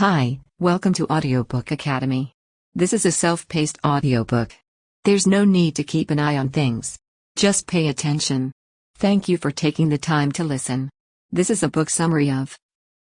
Hi, welcome to Audiobook Academy. This is a self-paced audiobook. There's no need to keep an eye on things. Just pay attention. Thank you for taking the time to listen. This is a book summary of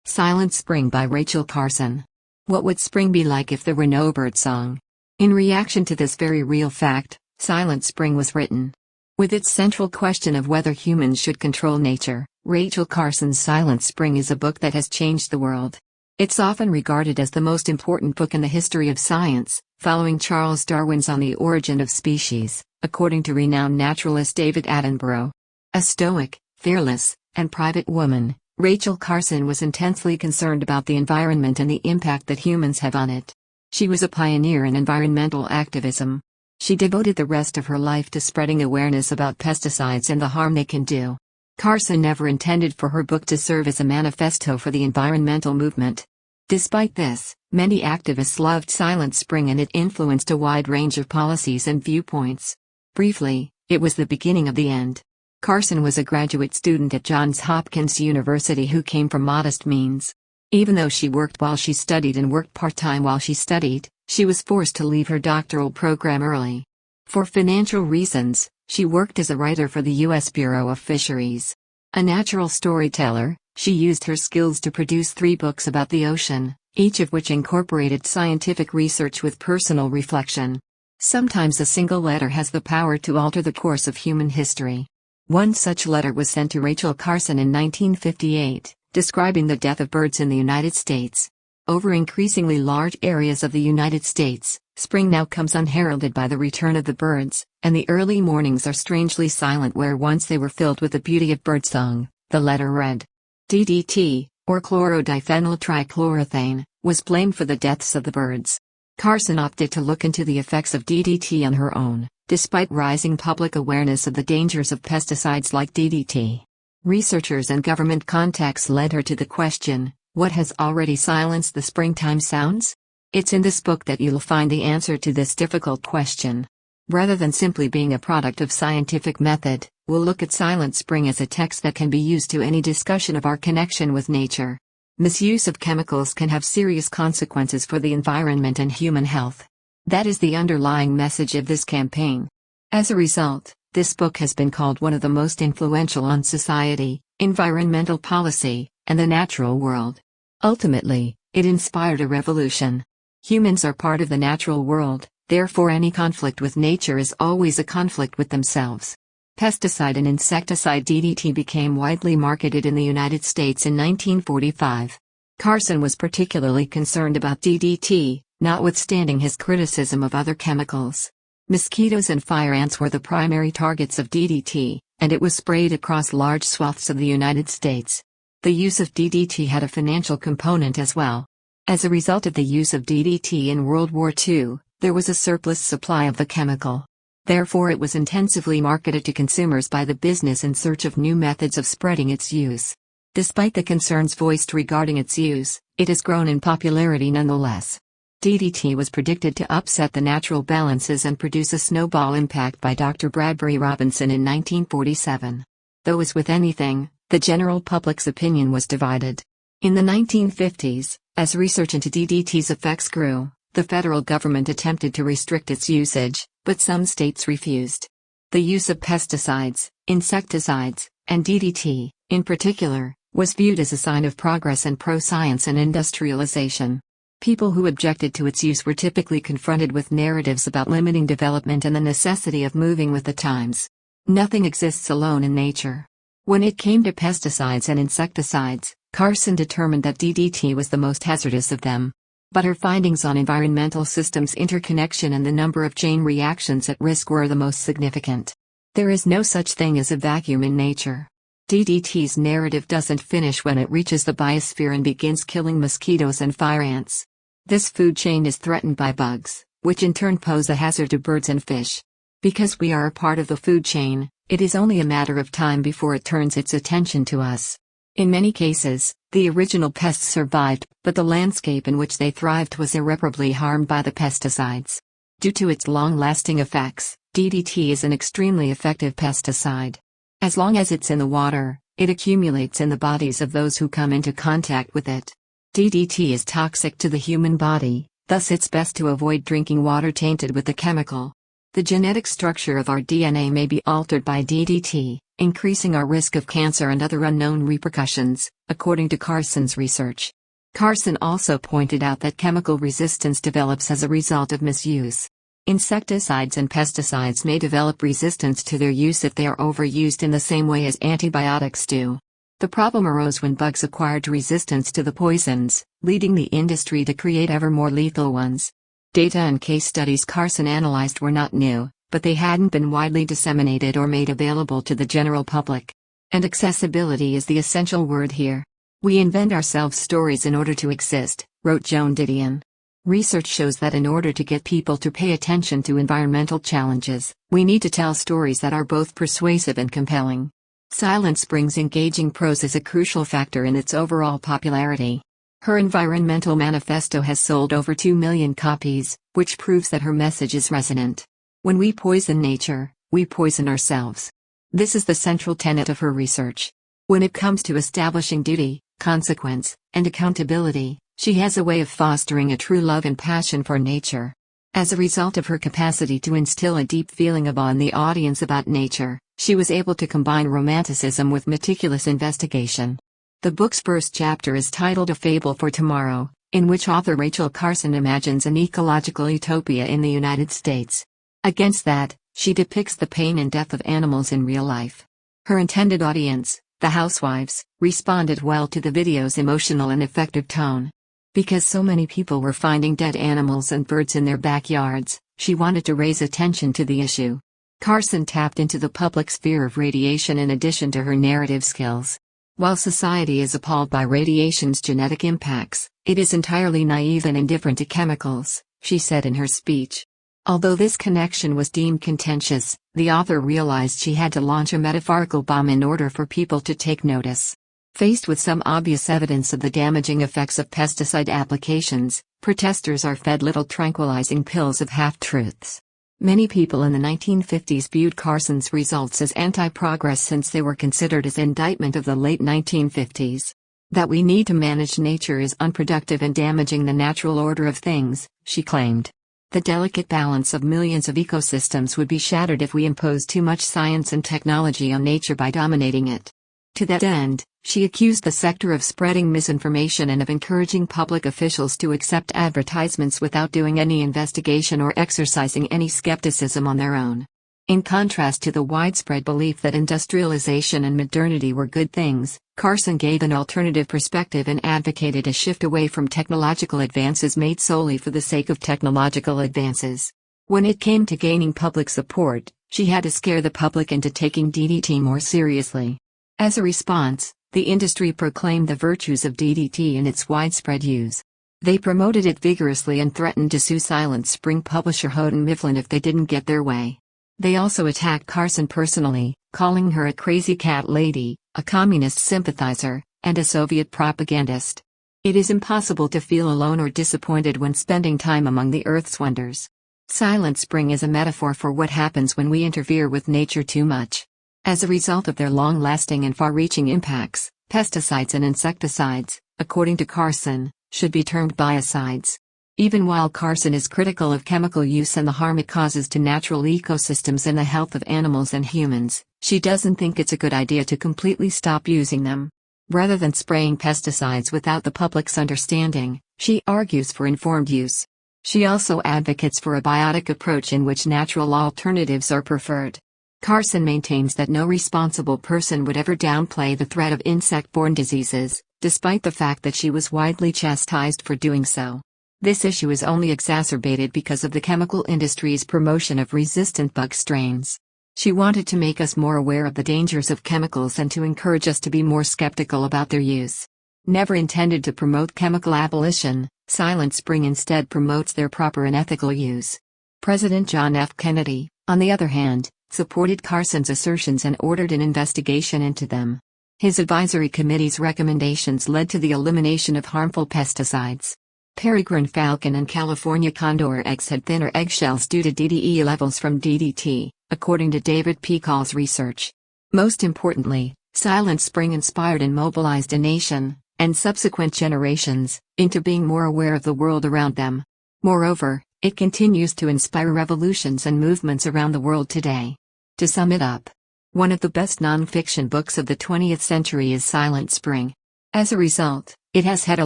Silent Spring by Rachel Carson. What would spring be like if there were no birdsong? In reaction to this very real fact, Silent Spring was written. With its central question of whether humans should control nature, Rachel Carson's Silent Spring is a book that has changed the world. It's often regarded as the most important book in the history of science, following Charles Darwin's On the Origin of Species, according to renowned naturalist David Attenborough. A stoic, fearless, and private woman, Rachel Carson was intensely concerned about the environment and the impact that humans have on it. She was a pioneer in environmental activism. She devoted the rest of her life to spreading awareness about pesticides and the harm they can do. Carson never intended for her book to serve as a manifesto for the environmental movement. Despite this, many activists loved Silent Spring and it influenced a wide range of policies and viewpoints. Briefly, it was the beginning of the end. Carson was a graduate student at Johns Hopkins University who came from modest means. Even though she worked while she studied and worked part-time while she studied, she was forced to leave her doctoral program early. For financial reasons, she worked as a writer for the U.S. Bureau of Fisheries. A natural storyteller, she used her skills to produce 3 books about the ocean, each of which incorporated scientific research with personal reflection. Sometimes a single letter has the power to alter the course of human history. One such letter was sent to Rachel Carson in 1958, describing the death of birds in the United States. Over increasingly large areas of the United States, spring now comes unheralded by the return of the birds, and the early mornings are strangely silent where once they were filled with the beauty of birdsong. The letter read. DDT, or chlorodiphenyl-trichloroethane, was blamed for the deaths of the birds. Carson opted to look into the effects of DDT on her own, despite rising public awareness of the dangers of pesticides like DDT. Researchers and government contacts led her to the question, what has already silenced the springtime sounds? It's in this book that you'll find the answer to this difficult question. Rather than simply being a product of scientific method, we'll look at Silent Spring as a text that can be used to any discussion of our connection with nature. Misuse of chemicals can have serious consequences for the environment and human health. That is the underlying message of this campaign. As a result, this book has been called one of the most influential on society, environmental policy, and the natural world. Ultimately, it inspired a revolution. Humans are part of the natural world, therefore any conflict with nature is always a conflict with themselves. Pesticide and insecticide DDT became widely marketed in the United States in 1945. Carson was particularly concerned about DDT, notwithstanding his criticism of other chemicals. Mosquitoes and fire ants were the primary targets of DDT, and it was sprayed across large swaths of the United States. The use of DDT had a financial component as well. As a result of the use of DDT in World War II, there was a surplus supply of the chemical. Therefore it was intensively marketed to consumers by the business in search of new methods of spreading its use. Despite the concerns voiced regarding its use, it has grown in popularity nonetheless. DDT was predicted to upset the natural balances and produce a snowball impact by Dr. Bradbury Robinson in 1947. Though as with anything, the general public's opinion was divided. In the 1950s, as research into DDT's effects grew, the federal government attempted to restrict its usage, but some states refused. The use of pesticides, insecticides, and DDT, in particular, was viewed as a sign of progress and pro-science and industrialization. People who objected to its use were typically confronted with narratives about limiting development and the necessity of moving with the times. Nothing exists alone in nature. When it came to pesticides and insecticides, Carson determined that DDT was the most hazardous of them. But her findings on environmental systems interconnection and the number of chain reactions at risk were the most significant. There is no such thing as a vacuum in nature. DDT's narrative doesn't finish when it reaches the biosphere and begins killing mosquitoes and fire ants. This food chain is threatened by bugs, which in turn pose a hazard to birds and fish. Because we are a part of the food chain, it is only a matter of time before it turns its attention to us. In many cases, the original pests survived, but the landscape in which they thrived was irreparably harmed by the pesticides. Due to its long-lasting effects, DDT is an extremely effective pesticide. As long as it's in the water, it accumulates in the bodies of those who come into contact with it. DDT is toxic to the human body, thus it's best to avoid drinking water tainted with the chemical. The genetic structure of our DNA may be altered by DDT, increasing our risk of cancer and other unknown repercussions, according to Carson's research. Carson also pointed out that chemical resistance develops as a result of misuse. Insecticides and pesticides may develop resistance to their use if they are overused in the same way as antibiotics do. The problem arose when bugs acquired resistance to the poisons, leading the industry to create ever more lethal ones. Data and case studies Carson analyzed were not new, but they hadn't been widely disseminated or made available to the general public. And accessibility is the essential word here. We invent ourselves stories in order to exist, wrote Joan Didion. Research shows that in order to get people to pay attention to environmental challenges, we need to tell stories that are both persuasive and compelling. Silent Spring's engaging prose is a crucial factor in its overall popularity. Her environmental manifesto has sold over 2 million copies, which proves that her message is resonant. When we poison nature, we poison ourselves. This is the central tenet of her research. When it comes to establishing duty, consequence, and accountability, she has a way of fostering a true love and passion for nature. As a result of her capacity to instill a deep feeling of awe in the audience about nature, she was able to combine romanticism with meticulous investigation. The book's first chapter is titled A Fable for Tomorrow, in which author Rachel Carson imagines an ecological utopia in the United States. Against that, she depicts the pain and death of animals in real life. Her intended audience, the housewives, responded well to the video's emotional and effective tone. Because so many people were finding dead animals and birds in their backyards, she wanted to raise attention to the issue. Carson tapped into the public's fear of radiation in addition to her narrative skills. While society is appalled by radiation's genetic impacts, it is entirely naive and indifferent to chemicals, she said in her speech. Although this connection was deemed contentious, the author realized she had to launch a metaphorical bomb in order for people to take notice. Faced with some obvious evidence of the damaging effects of pesticide applications, protesters are fed little tranquilizing pills of half-truths. Many people in the 1950s viewed Carson's results as anti-progress since they were considered as indictment of the late 1950s. That we need to manage nature is unproductive and damaging the natural order of things, she claimed. The delicate balance of millions of ecosystems would be shattered if we imposed too much science and technology on nature by dominating it. To that end, she accused the sector of spreading misinformation and of encouraging public officials to accept advertisements without doing any investigation or exercising any skepticism on their own. In contrast to the widespread belief that industrialization and modernity were good things, Carson gave an alternative perspective and advocated a shift away from technological advances made solely for the sake of technological advances. When it came to gaining public support, she had to scare the public into taking DDT more seriously. As a response, the industry proclaimed the virtues of DDT and its widespread use. They promoted it vigorously and threatened to sue Silent Spring publisher Houghton Mifflin if they didn't get their way. They also attacked Carson personally, calling her a crazy cat lady, a communist sympathizer, and a Soviet propagandist. It is impossible to feel alone or disappointed when spending time among the Earth's wonders. Silent Spring is a metaphor for what happens when we interfere with nature too much. As a result of their long-lasting and far-reaching impacts, pesticides and insecticides, according to Carson, should be termed biocides. Even while Carson is critical of chemical use and the harm it causes to natural ecosystems and the health of animals and humans, she doesn't think it's a good idea to completely stop using them. Rather than spraying pesticides without the public's understanding, she argues for informed use. She also advocates for a biotic approach in which natural alternatives are preferred. Carson maintains that no responsible person would ever downplay the threat of insect-borne diseases, despite the fact that she was widely chastised for doing so. This issue is only exacerbated because of the chemical industry's promotion of resistant bug strains. She wanted to make us more aware of the dangers of chemicals and to encourage us to be more skeptical about their use. Never intended to promote chemical abolition, Silent Spring instead promotes their proper and ethical use. President John F. Kennedy, on the other hand, supported Carson's assertions and ordered an investigation into them. His advisory committee's recommendations led to the elimination of harmful pesticides. Peregrine falcon and California condor eggs had thinner eggshells due to DDE levels from DDT, according to David P. Call's research. Most importantly, Silent Spring inspired and mobilized a nation, and subsequent generations, into being more aware of the world around them. Moreover, it continues to inspire revolutions and movements around the world today. To sum it up, one of the best non-fiction books of the 20th century is Silent Spring. As a result, it has had a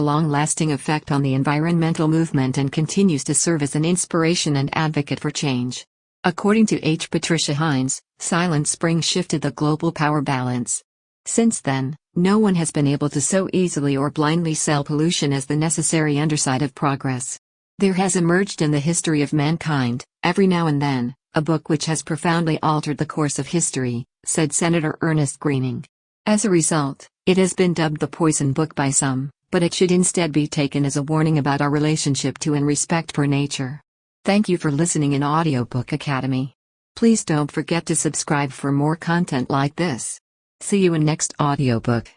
long-lasting effect on the environmental movement and continues to serve as an inspiration and advocate for change. According to H. Patricia Hines, Silent Spring shifted the global power balance. Since then, no one has been able to so easily or blindly sell pollution as the necessary underside of progress. There has emerged in the history of mankind, every now and then, a book which has profoundly altered the course of history, said Senator Ernest Greening. As a result, it has been dubbed the poison book by some, but it should instead be taken as a warning about our relationship to and respect for nature. Thank you for listening in Audiobook Academy. Please don't forget to subscribe for more content like this. See you in next audiobook.